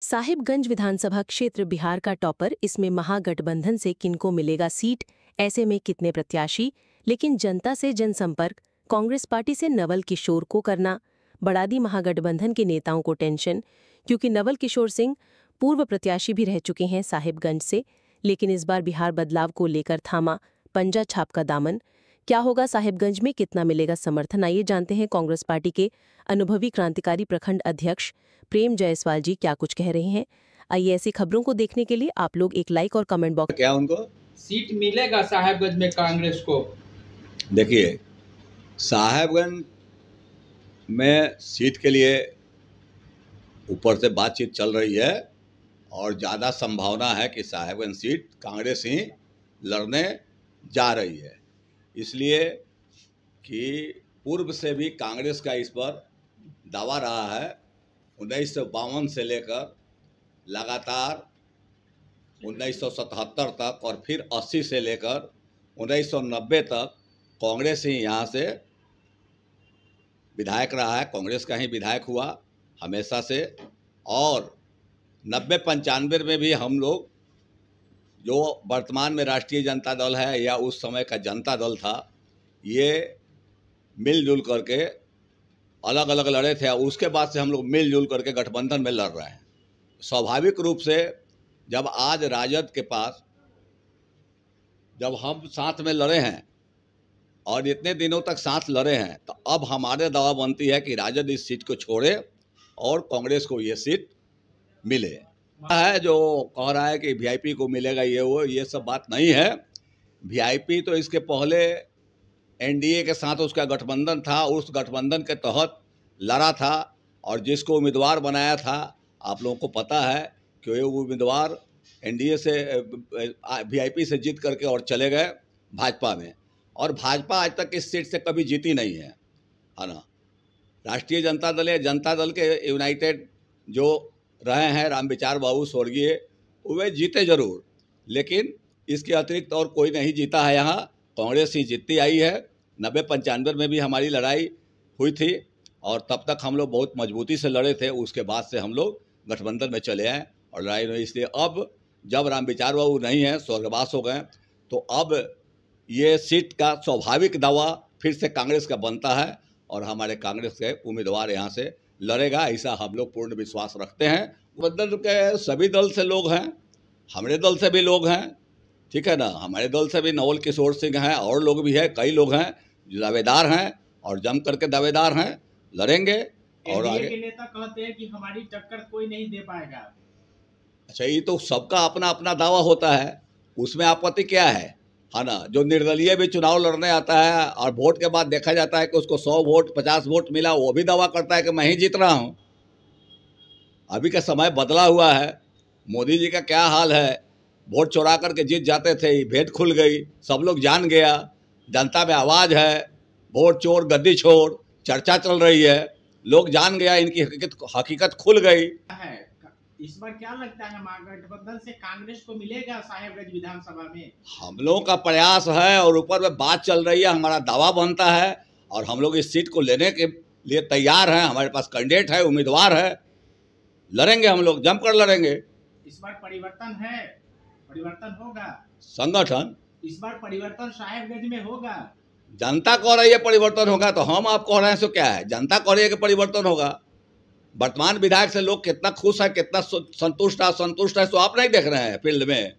साहिबगंज विधानसभा क्षेत्र बिहार का टॉपर, इसमें महागठबंधन से किनको मिलेगा सीट, ऐसे में कितने प्रत्याशी, लेकिन जनता से जनसंपर्क कांग्रेस पार्टी से नवल किशोर को करना। बढ़ा दी महागठबंधन के नेताओं को टेंशन, क्योंकि नवल किशोर सिंह पूर्व प्रत्याशी भी रह चुके हैं साहिबगंज से, लेकिन इस बार बिहार बदलाव को लेकर थामा पंजा छाप का दामन। क्या होगा साहिबगंज में, कितना मिलेगा समर्थन, आइए जानते हैं कांग्रेस पार्टी के अनुभवी क्रांतिकारी प्रखंड अध्यक्ष प्रेम जायसवाल जी क्या कुछ कह रहे हैं। आइए ऐसी खबरों को देखने के लिए आप लोग एक लाइक और कमेंट बॉक्स। क्या उनको सीट मिलेगा साहिबगंज में कांग्रेस को? देखिए, साहिबगंज में सीट के लिए ऊपर से बातचीत चल रही है और ज़्यादा संभावना है कि साहिबगंज सीट कांग्रेस ही लड़ने जा रही है, इसलिए कि पूर्व से भी कांग्रेस का इस पर दावा रहा है। 1952 से लेकर लगातार 1977 तक और फिर 80 से लेकर 1990 तक कांग्रेस ही यहाँ से विधायक रहा है, कांग्रेस का ही विधायक हुआ हमेशा से। और 90-95 में भी हम लोग, जो वर्तमान में राष्ट्रीय जनता दल है या उस समय का जनता दल था, ये मिलजुल करके अलग अलग लड़े थे। उसके बाद से हम लोग मिलजुल करके गठबंधन में लड़ रहे हैं। स्वाभाविक रूप से जब आज राजद के पास, जब हम साथ में लड़े हैं और इतने दिनों तक साथ लड़े हैं, तो अब हमारे दावा बनती है कि राजद इस सीट को छोड़े और कांग्रेस को ये सीट मिले। है जो कह रहा है कि वीआईपी को मिलेगा ये सब बात नहीं है। वीआईपी तो इसके पहले एनडीए के साथ उसका गठबंधन था, उस गठबंधन के तहत लड़ा था और जिसको उम्मीदवार बनाया था आप लोगों को पता है कि वो उम्मीदवार एनडीए से वीआईपी से जीत करके और चले गए भाजपा में, और भाजपा आज तक इस सीट से कभी जीती नहीं है ना। राष्ट्रीय जनता दल या जनता दल के यूनाइटेड जो रहे हैं रामविचार बाबू स्वर्गीय, वे जीते जरूर, लेकिन इसके अतिरिक्त और कोई नहीं जीता है। यहाँ कांग्रेस ही जीतती आई है। 90-95 में भी हमारी लड़ाई हुई थी और तब तक हम लोग बहुत मजबूती से लड़े थे। उसके बाद से हम लोग गठबंधन में चले आए और लड़ाई नहीं। इसलिए अब जब रामविचार बाबू नहीं हैं, स्वर्गवास हो गए, तो अब ये सीट का स्वाभाविक दावा फिर से कांग्रेस का बनता है और हमारे कांग्रेस के उम्मीदवार यहाँ से लड़ेगा, ऐसा हम लोग पूर्ण विश्वास रखते हैं। गठबंधन के सभी दल से लोग हैं, हमारे दल से भी लोग हैं, ठीक है ना। हमारे दल से भी नवल किशोर सिंह हैं और लोग भी हैं, कई लोग हैं जो दावेदार हैं और जम करके दावेदार हैं, लड़ेंगे। और आगे के नेता कहते हैं कि हमारी टक्कर कोई नहीं दे पाएगा। अच्छा, ये तो सबका अपना अपना दावा होता है, उसमें आपत्ति क्या है ना। जो निर्दलीय भी चुनाव लड़ने आता है और वोट के बाद देखा जाता है कि उसको 100 वोट 50 वोट मिला, वो भी दावा करता है कि मैं ही जीत रहा हूँ। अभी का समय बदला हुआ है। मोदी जी का क्या हाल है, वोट चुरा करके जीत जाते थे, भेंट खुल गई, सब लोग जान गया, जनता में आवाज़ है, वोट चोर गद्दी छोड़ चर्चा चल रही है, लोग जान गया, इनकी हकीकत खुल गई है। इस बार क्या लगता है महागठबंधन से कांग्रेस को मिलेगा साहिबगंज विधानसभा में? हम लोगों का प्रयास है और ऊपर में बात चल रही है, हमारा दावा बनता है और हम लोग इस सीट को लेने के लिए तैयार हैं। हमारे पास कैंडिडेट है, उम्मीदवार है, लड़ेंगे, हम लोग जमकर लड़ेंगे। इस बार परिवर्तन है, परिवर्तन होगा। संगठन इस बार परिवर्तन साहिबगंज में होगा। जनता कह रही है परिवर्तन होगा, तो हम आप कह रहे हैं सो क्या है, जनता कह रही है कि परिवर्तन होगा। वर्तमान विधायक से लोग कितना खुश है, कितना संतुष्ट है, सो आप नहीं देख रहे हैं फील्ड में।